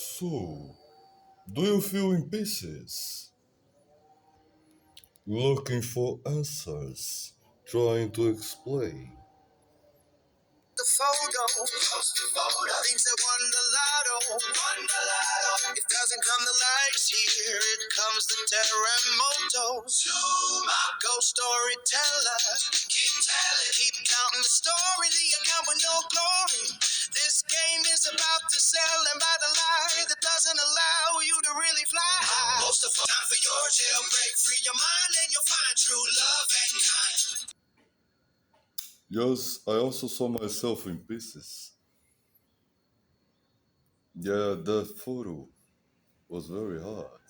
So, do you feel in pieces? Looking for answers, trying to explain. The photo. Thinks that won the lotto. It doesn't come to lights here, it comes to terremotos. Ghost storyteller. Keep counting the story, the account with no glory. This game is about to sell, and by the lie that doesn't allow you to really fly. Most of all, time for your jailbreak. Free your mind and you'll find true love and kind. Yes, I also saw myself in pieces. Yeah, that photo was very hard.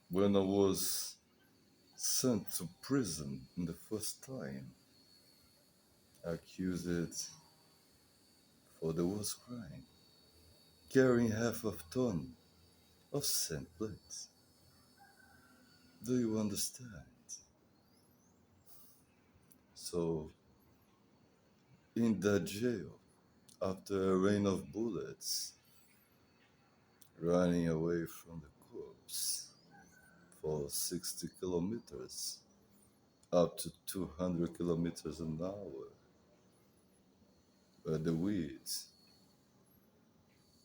When I was sent to prison the first time, accused for the worst crime, carrying half a ton of scent plates. Do you understand? So, in that jail, after a rain of bullets, running away from the corpse for 60 kilometers, up to 200 kilometers an hour, where the weeds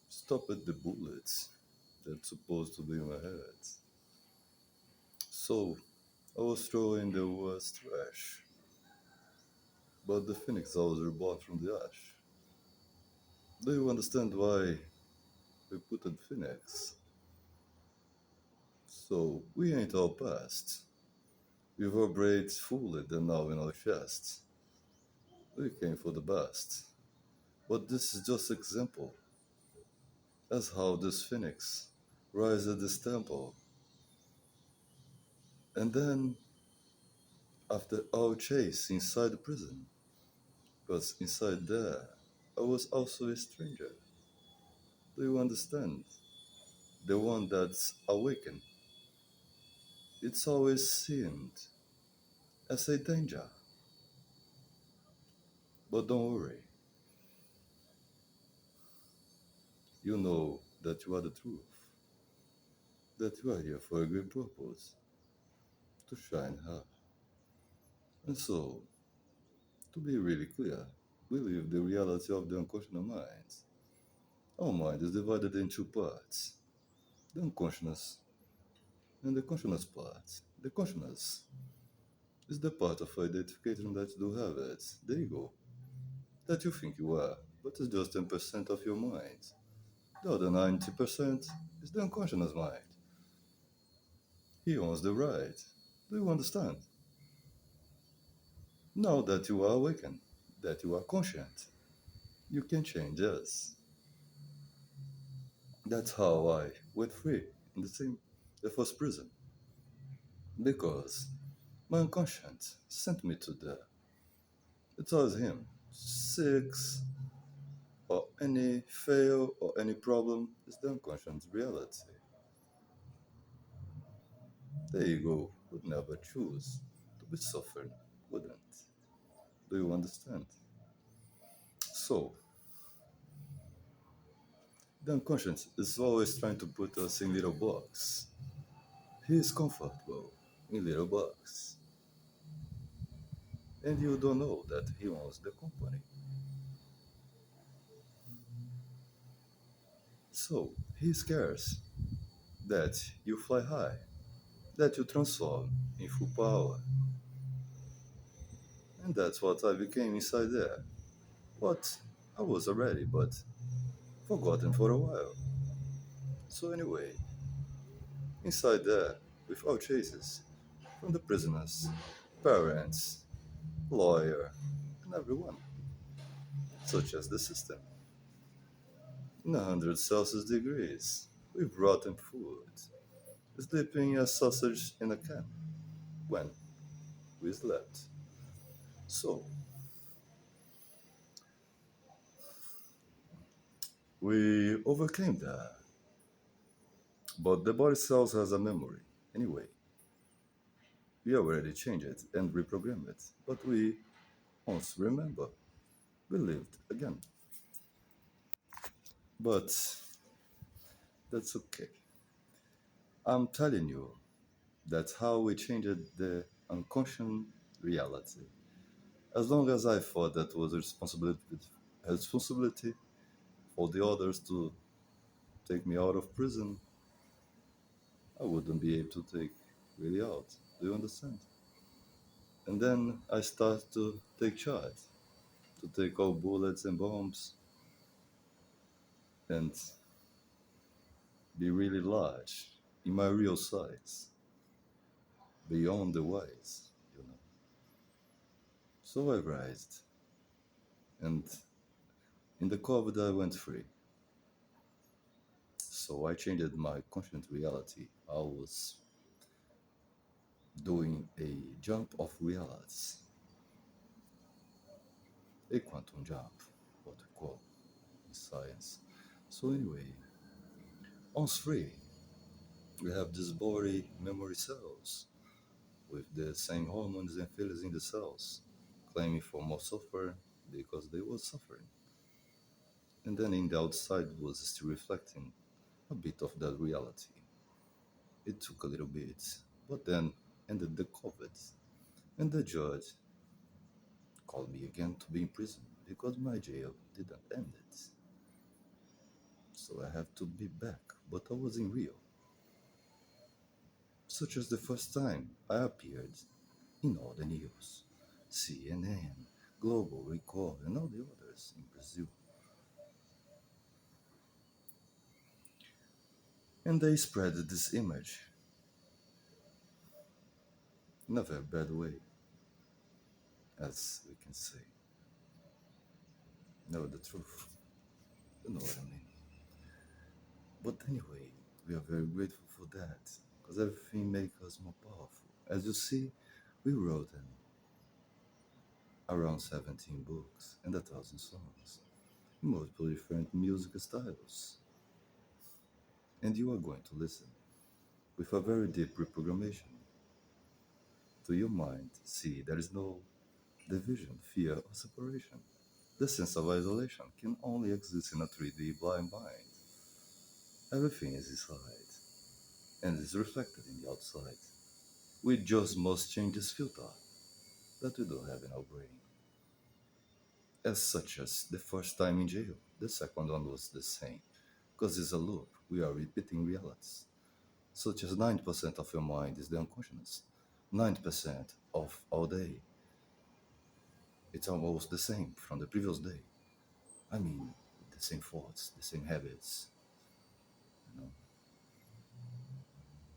stopped the bullets that's supposed to be in my head. So I was throwing the worst trash, but the phoenix I was reborn from the ash. Do you understand why we put a phoenix? So we ain't all past. We vibrate fully than now in our chest. We came for the best. But this is just example as how this phoenix rise at this temple. And then after our chase inside the prison, because inside there I was also a stranger. Do you understand? The one that's awakened. It's always seemed as a danger. But don't worry, you know that you are the truth, that you are here for a great purpose, to shine her. And so, to be really clear, we live the reality of the unconscious mind. Our mind is divided in two parts, the unconscious and the conscious part. The conscious is the part of identification that you do have it, the ego, that you think you are, but it's just 10% of your mind. The other 90% is the unconscious mind. He owns the right. Do you understand? Now that you are awakened, that you are conscient, you can change us. That's how I went free in the first prison. Because my unconscious sent me to there. It was him. Six or any fail or any problem is the unconscious reality. The ego would never choose to be suffered, wouldn't. Do you understand? So, the unconscious is always trying to put us in little box. He is comfortable in little box. And you don't know that he owns the company. So, he cares that you fly high, that you transform in full power. And that's what I became inside there. What I was already, but forgotten for a while. So anyway, inside there, with all chases, from the prisoners, parents, lawyer, and everyone, such as the system, in 100 Celsius degrees, with rotten food, sleeping as sausage in a can, when we slept. So, we overcame that, but the body cells has a memory. Anyway, we already changed it and reprogrammed it, but we once remember, we lived again. But That's okay. I'm telling you, that's how we changed the unconscious reality. As long as I thought that was responsibility for the others to take me out of prison, I wouldn't be able to take really out. Do you understand? And then I start to take charge, to take out bullets and bombs and be really large in my real size, beyond the wise, you know. So I rised, and in the COVID I went free. So I changed my conscious reality. I was doing a jump of realities, a quantum jump, what we call in science. So anyway, once free, we have these body memory cells with the same hormones and feelings in the cells, claiming for more suffering because they were suffering. And then in the outside was still reflecting a bit of that reality. It took a little bit, but then ended the COVID, and the judge called me again to be in prison because my jail didn't end it. So I have to be back, but I was in Rio, such as the first time I appeared in all the news, CNN, Global, Record, and all the others in Brazil. And they spread this image in a very bad way, as we can say. Know the truth. You know what I mean. But anyway, we are very grateful for that, because everything makes us more powerful. As you see, we wrote around 17 books and 1,000 songs in multiple different music styles. And you are going to listen with a very deep reprogrammation to your mind. See, there is no division, fear, or separation. The sense of isolation can only exist in a 3D blind mind. Everything is inside and is reflected in the outside. We just must change this filter that we don't have in our brain. As such as the first time in jail, the second one was the same. Because it's a loop, we are repeating realities. Such as 90% of your mind is the unconscious. 90% of our day. It's almost the same from the previous day. I mean, the same thoughts, the same habits, you know.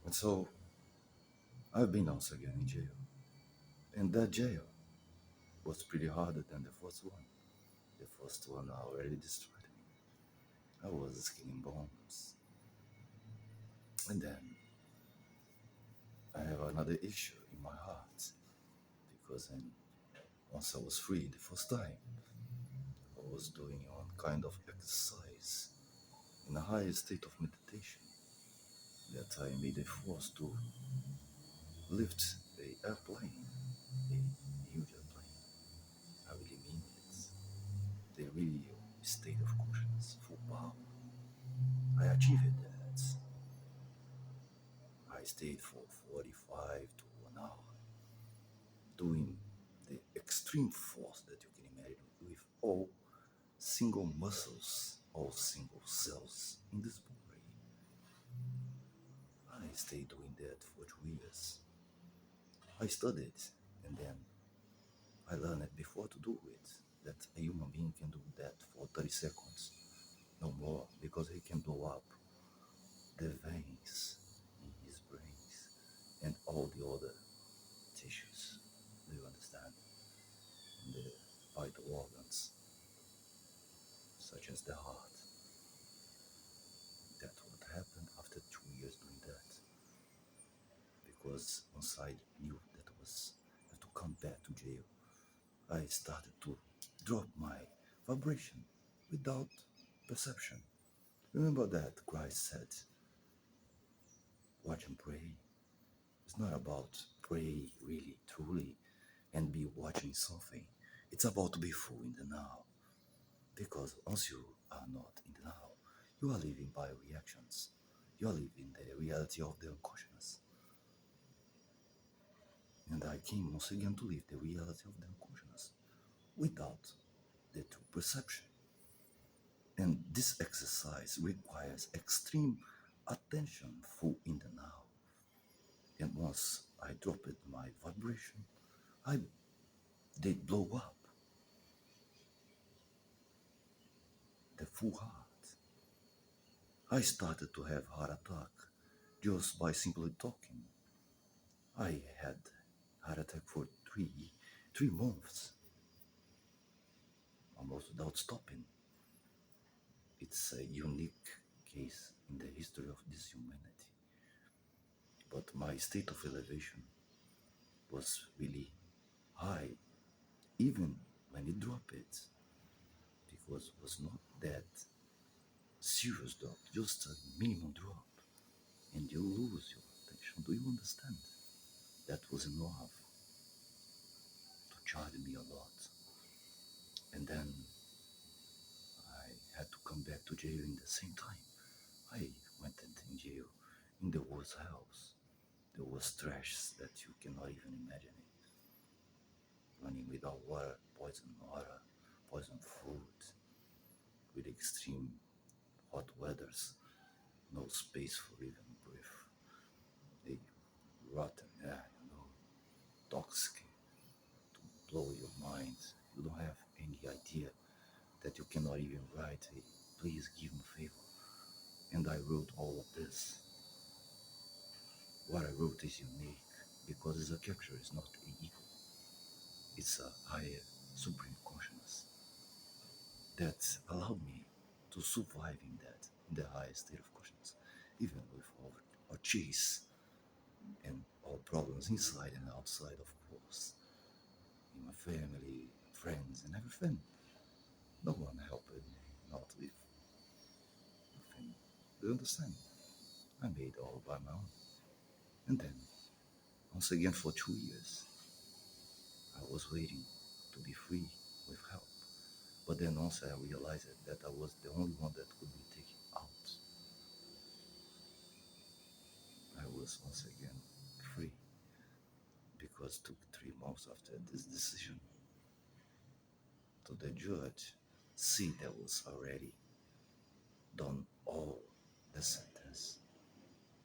And so I've been once again in jail. And that jail was pretty harder than the first one. The first one already destroyed me. I was skinning bones. And then I have another issue in my heart because once I was free the first time, I was doing one kind of exercise in a higher state of meditation that I made a force to lift a airplane, a huge airplane. I really mean it. The real state of consciousness, full power. I achieved that. I stayed for 45 to 1 hour doing the extreme force that you can imagine with all single muscles, all single cells in this body. I stayed doing that for 2 years. I studied and then I learned it before to do it, that a human being can do that for 30 seconds, no more, because he can blow up the veins in his brains and all the other tissues. Do you understand? And the vital organs, such as the heart. That's what happened after 2 years doing that. Because once I knew that was have to come back to jail, I started to drop my vibration without perception. Remember that Christ said, watch and pray. It's not about pray really, truly, and be watching something. It's about to be full in the now. Because once you are not in the now, you are living by reactions. You live in the reality of the unconscious. And I came once again to live the reality of the unconscious without the true perception. And this exercise requires extreme attention full in the now. And once I dropped my vibration, I did blow up the full heart. I started to have heart attack just by simply talking. I had heart attack for three months, almost without stopping. It's a unique case in the history of this humanity. But my state of elevation was really high, even when it dropped, because it was not that serious drop, just a minimum drop, and you lose your attention. Do you understand? That was enough to charge me a lot. And then I had to come back to jail in the same time. I went in jail in the worst house. There was trash that you cannot even imagine it. Running without water, poison, food, with extreme hot weathers, no space for even breath. They rotten air, toxic, to blow your mind. You don't have any idea that you cannot even write a please give me a favor. And I wrote all of this. What I wrote is unique because it's a capture, it's not an ego. It's a higher supreme consciousness that allowed me to survive in that, in the highest state of consciousness, even with all our chase and all problems inside and outside, of course, in my family, friends, and everything. No one helped me not with nothing. Do you understand? I made it all by my own. And then, once again, for 2 years, I was waiting to be free with help. But then once I realized that I was the only one that could be taken out, I was once again free. Because it took 3 months after this decision to the judge see that was already done all the sentence,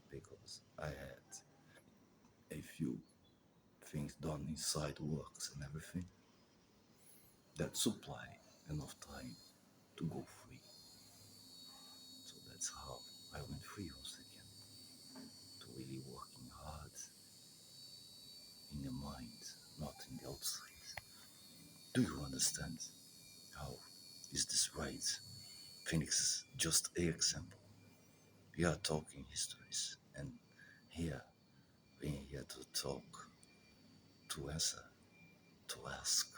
because I had a few things done inside works and everything that supply enough time to go free. So that's how I went free once again, to really working hard in the mind, not in the outside. Do you understand how is this right? Phoenix is just an example. We are talking histories, and here, being here to talk, to answer, to ask,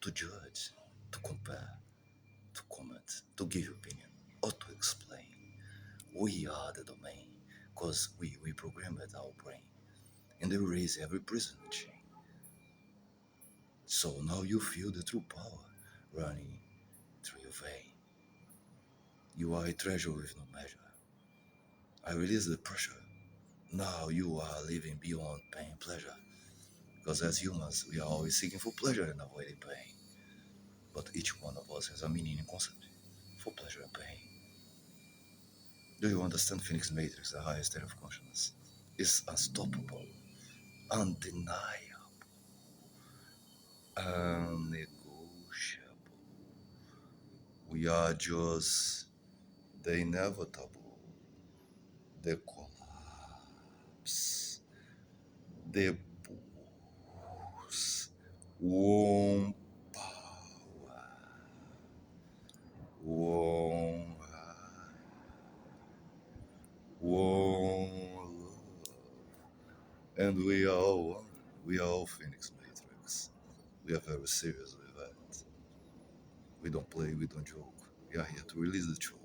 to judge, to compare, to comment, to give opinion, or to explain. We are the domain, because we reprogrammed our brain, and they erase every prison chain. So now you feel the true power running through your vein. You are a treasure with no measure. I release the pressure. Now you are living beyond pain and pleasure. Because as humans, we are always seeking for pleasure and avoiding pain. But each one of us has a meaning and concept for pleasure and pain. Do you understand Phoenix Matrix, the highest state of consciousness? Is unstoppable, undeniable, unnegotiable. We are just the inevitable, the collapse, the pulse, one power, one heart, one love. And we are all one. We are all Phoenix Matrix. We are very serious with that. We don't play, we don't joke. We are here to release the truth.